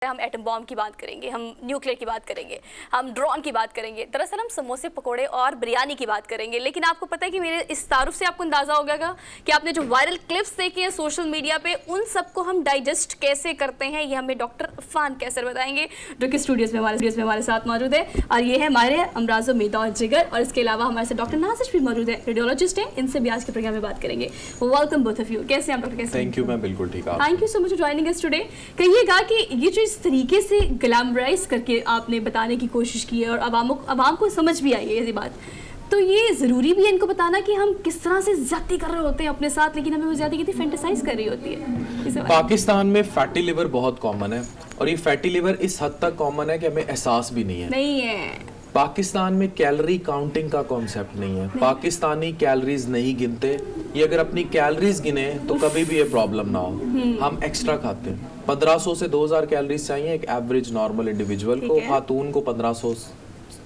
हम atom bomb की बात करेंगे, हम न्यूक्लियर की बात करेंगे, हम ड्रोन की बात करेंगे, दरअसल हम समोसे पकोड़े और बिरयानी की बात करेंगे। लेकिन आपको पता है कि मेरे इस तारुफ से आपको अंदाज़ा हो गया कि आपने जो वायरल क्लिप्स देखे हैं सोशल मीडिया पे, उन सबको हम डाइजेस्ट कैसे करते हैं, ये हमें डॉक्टर इरफान कैसर बताएंगे, जो कि स्टूडियोज़ में हमारे साथ मौजूद है। और ये है हमारे अमराज़ मेदा और जिगर, और इसके अलावा हमारे साथ डॉक्टर नासिर भी मौजूद है, रेडियोलॉजिस्ट हैं। इनसे भी आज के प्रोग्राम में बात करेंगे। Welcome both of you. कैसे हैं आप डॉक्टर? कैसे? थैंक यू, मैं बिल्कुल ठीक हूं। Thank you so much for joining us today. कहिएगा कि ये जो इस तरीके से ग्लैमराइज करके आपने बताने की कोशिश की है और अवाम को समझ भी आई है ये बात, तो ये ज़रूरी भी है इनको बताना कि हम किस तरह से ज़्यादती कर रहे होते हैं अपने साथ, लेकिन हमें वो ज़्यादती कितनी फैंटेसाइज कर रही होती है। पाकिस्तान में फैटी लिवर बहुत कॉमन है, और ये फैटी लिवर इस हद तक कॉमन है कि हमें एहसास भी नहीं है। पाकिस्तान में कैलोरी काउंटिंग का कॉन्सेप्ट नहीं है। पाकिस्तानी कैलोरीज नहीं गिनते। ये अगर अपनी कैलोरीज गिने तो कभी भी ये प्रॉब्लम ना हो। हम एक्स्ट्रा खाते हैं। 1500 से 2000 कैलोरीज चाहिए एक एवरेज नॉर्मल इंडिविजुअल को, खातून को 1500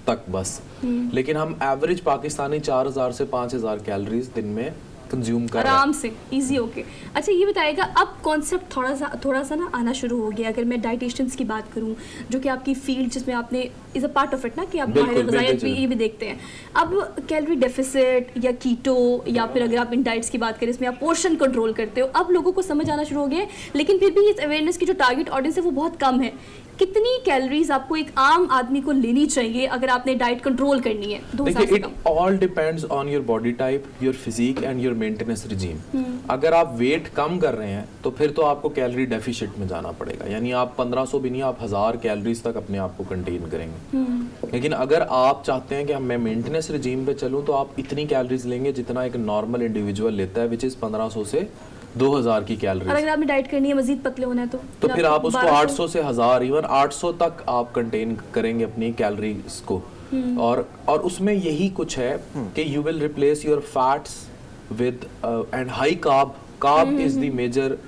तक बस। लेकिन हम एवरेज पाकिस्तानी 4000 से 5000 कैलोरीज दिन में कंज्यूम कर आराम से इजी होके। अच्छा ये बताएगा, अब कॉन्सेप्ट थोड़ा सा ना आना शुरू हो गया। अगर मैं डाइटिशियंस की बात करूं, जो कि आपकी फील्ड जिसमें आपने is a part of it ना, कि आप ग़िज़ायत भी ये भी देखते हैं। अब कैलोरी डेफिसिट या कीटो, या फिर अगर आप इन डाइट्स की बात करें इसमें आप पोर्शन कंट्रोल करते हो, अब लोगों को समझ आना शुरू हो गया है। लेकिन फिर भी इस अवेयरनेस की जो टारगेट ऑडियंस है वो बहुत कम है। कितनी कैलोरीज आपको एक आम आदमी को लेनी चाहिए अगर आपने डाइट कंट्रोल करनी है? देखिए, it all depends on your body type, your physique and your maintenance regime. अगर आप वेट कम कर रहे हैं तो फिर तो आपको कैलोरी डेफिसिट में जाना पड़ेगा, यानी आप 1500 भी नहीं, आप 1000 कैलोरीज तक अपने आप को कंटेन करेंगे। लेकिन अगर आप चाहते हैं कि मैं मेंटेनेंस रिजीम पे चलूं, तो आप इतनी कैलोरीज लेंगे जितना एक नॉर्मल इंडिविजुअल लेता है, विच इज 1500 से 2000 की कैलोरी। अगर आपने डाइट करनी है, मजीद पतले होना है तो फिर आप उसको 800 से 1000, इवन 800 तक आप कंटेन करेंगे अपनी कैलोरीज को। और उसमें यही कुछ है कि you will replace your fats with and high carb is the major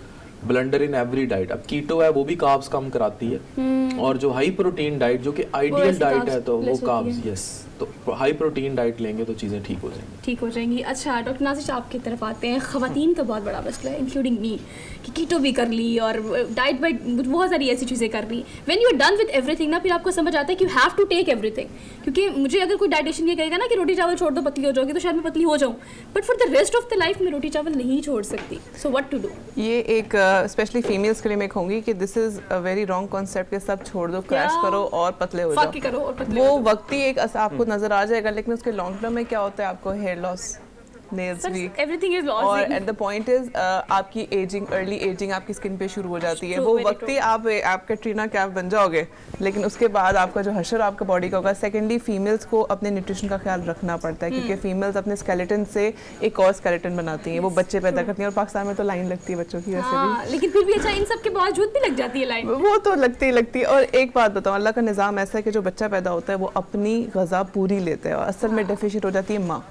blunder in every diet. अब कीटो है, वो भी कार्ब्स कम कराती है, और जो हाई प्रोटीन डाइट जो कि आइडियल डाइट है, तो वो कार्ब्स, यस, तो हाई प्रोटीन डाइट लेंगे तो चीज़ें ठीक हो जाएंगी। अच्छा डॉक्टर नासिर, आपकी तरफ आते हैं। ख़वातीन का बहुत बड़ा मसला है, इंक्लूडिंग मी, कि कीटो भी कर ली और डाइट वाइट बहुत सारी ऐसी चीज़ें कर ली। When you are done with everything ना, फिर आपको समझ आता है कि you have to take everything. क्योंकि मुझे अगर कोई डाइटिशियन ये कहेगा ना कि रोटी चावल छोड़ दो पतली हो जाओगी, तो शायद मैं पतली हो जाऊँ, but for the rest of the life मैं रोटी चावल नहीं छोड़ सकती। So what to do? ये एक स्पेशली फीमेल्स के लिए मैं कहूँगी कि this is a very wrong concept कि सब छोड़ दो, क्रैश करो और पतले हो जाओ। वो वक्त ही एक आपको नजर आ जाएगा, लेकिन उसके लॉन्ग टर्म में क्या होता है, आपको hair loss, nails weak, everything is loss, और एट द पॉइंट इज आपकी एजिंग, अर्ली एजिंग आपकी स्किन पे शुरू हो जाती है। वो वक्त ही आप कैटरीना कैफ बन जाओगे, लेकिन उसके बाद आपका जो हशर आपका बॉडी का होगा। सेकेंडली, फीमेल्स को अपने न्यूट्रिशन का ख्याल रखना पड़ता है, क्योंकि फीमेल्स अपने स्केलेटन से एक और स्केलेटन बनाती हैं, वो बच्चे पैदा करती हैं, और पाकिस्तान में तो लाइन लगती है बच्चों की वैसे भी। लेकिन फिर भी अच्छा, इन सब के बावजूद भी लग जाती है लाइन, वो तो लगती ही। और एक बात बताऊँ, अल्लाह का निज़ाम ऐसा है कि जो बच्चा पैदा होता है वो अपनी ग़ज़ा पूरी लेता है, और असल में डेफिशिएट हो जाती है माँ।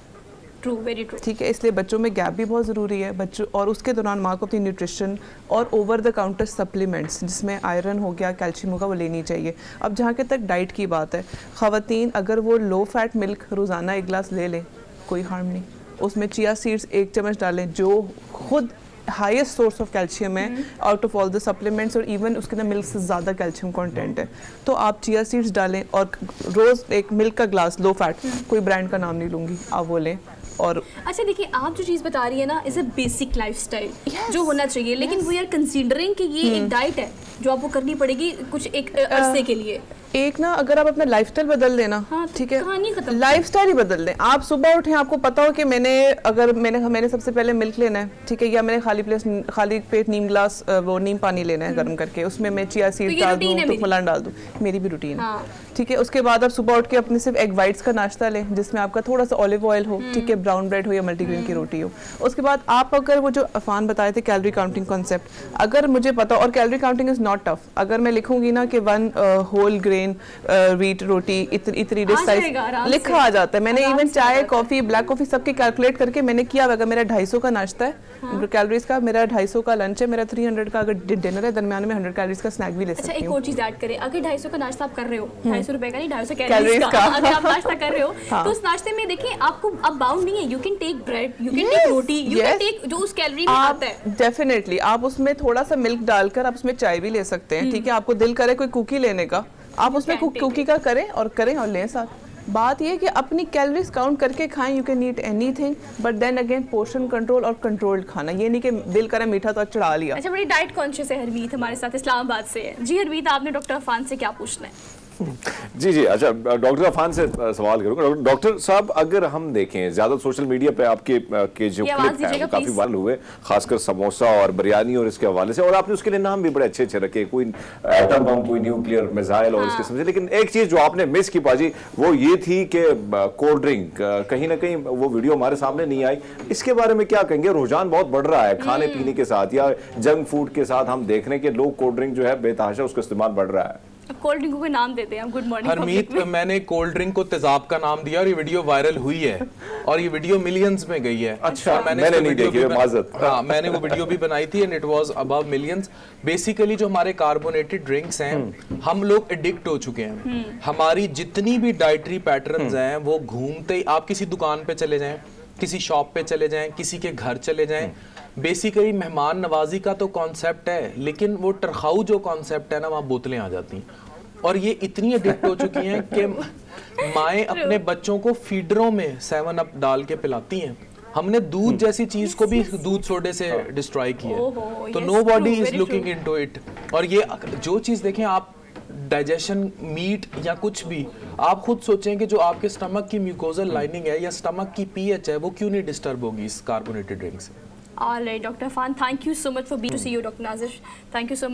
True, very true. ठीक है, इसलिए बच्चों में गैप भी बहुत ज़रूरी है। बच्चों, और उसके दौरान माँ को अपनी न्यूट्रिशन और ओवर द काउंटर सप्लीमेंट्स जिसमें आयरन हो गया, कैल्शियम होगा, वो लेनी चाहिए। अब जहाँ के तक डाइट की बात है, ख़वातीन अगर वो लो फैट मिल्क रोज़ाना 1 गिलास ले लें, कोई हार्म नहीं। उसमें चिया सीड्स 1 चम्मच डालें, जो खुद हाईएस्ट सोर्स ऑफ कैल्शियम है out of all the supplements, और इवन उसके अंदर मिल्क से ज़्यादा कैल्शियम कंटेंट है। तो आप चिया सीड्स डालें, और रोज़ एक मिल्क का ग्लास लो फैट, कोई ब्रांड का नाम नहीं लूँगी, आप वो लें। और अच्छा देखिए, आप जो चीज़ बता रही है ना, इज़ अ बेसिक लाइफस्टाइल जो होना चाहिए, लेकिन वी आर कंसीडरिंग कि ये एक डाइट है जो आपको करनी पड़ेगी कुछ एक अरसे के लिए। एक ना, अगर आप अपना लाइफस्टाइल बदल लेना, हाँ, ठीक है, लाइफस्टाइल ही बदल दें। आप सुबह उठें, आपको पता हो कि मैंने सबसे पहले मिल्क लेना है, ठीक है, या मैंने खाली पेट नीम ग्लास वो नीम पानी लेना है गर्म करके, उसमें मैं चिया सीड डाल दूँ, तो फलान डाल दूँ, मेरी भी रूटीन है, ठीक है। उसके बाद आप सुबह उठ के अपने सिर्फ एग वाइट्स का नाश्ता लें, जिसमें आपका थोड़ा सा ऑलिव ऑयल हो, ठीक है, ब्राउन ब्रेड हो या मल्टीग्रेन की रोटी हो। उसके बाद आप, अगर वो जो अफान बताए थे कैलोरी काउंटिंग कॉन्सेप्ट, अगर मुझे पता, और calorie counting is not tough, अगर मैं लिखूंगी ना कि 1 होल ग्रेन व्हीट रोटी इतनी डिश साइज लिखा आ जाता है। मैंने इवन चाय, कॉफी, ब्लैक कॉफी सबके कैलकुलेट करके मैंने किया। अगर मेरा 250 का नाश्ता है कैलोरीज का मेरा 250 का लंच है, मेरा 300 का अगर डिनर है, दरमियान में 100 कैलोरीज का स्नैक भी ले अच्छा, सकती एक हूँ। और चीज ऐड करें, अगर 250 का नाश्ता आप कर रहे हो, 250 रुपए का नहीं, 250 Calories कैलोरीज का का। अगर आप नाश्ता कर रहे हो, हाँ। तो उस नाश्ते में देखिए आपको अब बाउंड नहीं है, you can take bread, you can take roti, you can yes. Take जो उस कैलोरी में आप आता है। डेफिनेटली आप उसमें थोड़ा सा मिल्क डालकर आप उसमें चाय भी ले सकते हैं, ठीक है। आपको दिल करे कोई कुकी लेने का, आप उसमें can take कुकी का करें और लें साथ। बात ये है कि अपनी कैलोरीज काउंट करके खाएं, you can eat anything, but then again portion control और कंट्रोल्ड खाना, ये नहीं कि दिल करे मीठा तो चढ़ा लिया। अच्छा, बड़ी डाइट कॉन्शियस है हरमीत हमारे साथ, इस्लामाबाद से है। जी हरमीत, आपने डॉक्टर अफान से क्या पूछना है? जी, अच्छा, डॉक्टर अफान से सवाल करूंगा। डॉक्टर साहब, अगर हम देखें ज्यादा सोशल मीडिया पे आपके के जो ये आवाज़ क्लिप हैं दीजिएगा, वो काफी please। वायरल हुए, खासकर समोसा और बिरयानी और इसके हवाले से, और आपने उसके लिए नाम भी बड़े अच्छे अच्छे रखे, कोई एटम बम, कोई न्यूक्लियर मिसाइल और इसके समझे। लेकिन एक चीज जो आपने मिस की पाजी, वो ये थी कि कोल्ड ड्रिंक, कहीं ना कहीं वो वीडियो हमारे सामने नहीं आई। इसके बारे में क्या कहेंगे? रुझान बहुत बढ़ रहा है खाने पीने के साथ या जंक फूड के साथ, हम देख रहे हैं कि लोग कोल्ड ड्रिंक जो है बेतहाशा उसका इस्तेमाल बढ़ रहा है। अब कोल्ड ड्रिंक को कोई नाम देते हैं हम, गुड मॉर्निंग हरमीत, मैंने कोल्ड ड्रिंक को तेजाब का नाम दिया और ये वीडियो वायरल हुई है और ये वीडियो मिलियंस में गई है। अच्छा, और मैंने इसको नहीं वीडियो देखी, भी माजरत। हाँ, मैंने वो वीडियो भी बनाई थी and it was above millions. Basically जो हमारे कार्बोनेटेड ड्रिंक्स हैं, हम लोग एडिक्ट हो चुके हैं। हमारी जितनी भी डाइटरी पैटर्न्स हैं वो घूमते ही, आप किसी दुकान पे चले जाएं, किसी शॉप पे चले जाएं, किसी के घर चले जाएं, बेसिकली मेहमान नवाजी का तो कॉन्सेप्ट है, लेकिन वो टरखाऊ जो कॉन्सेप्ट है ना, वहाँ बोतलें आ जाती हैं। और ये इतनी एडिक्ट हो चुकी हैं कि माएँ अपने बच्चों को फीडरों में 7 अप डाल के पिलाती हैं। हमने दूध जैसी चीज को भी दूध सोडे से डिस्ट्रॉय किया ओहो, है। तो yes, no body true, is very looking true. Into इट। और ये जो चीज देखें आप, डाइजेशन, मीट या कुछ भी, आप खुद सोचें कि जो आपके स्टमक की म्यूकोजल लाइनिंग है या स्टमक की पीएच है, वो क्यों नहीं डिस्टर्ब होगी इस कार्बोनेटेड ड्रिंक से। Alright doctor Afan, thank you so much for be to see you. Doctor Nazir, thank you so much.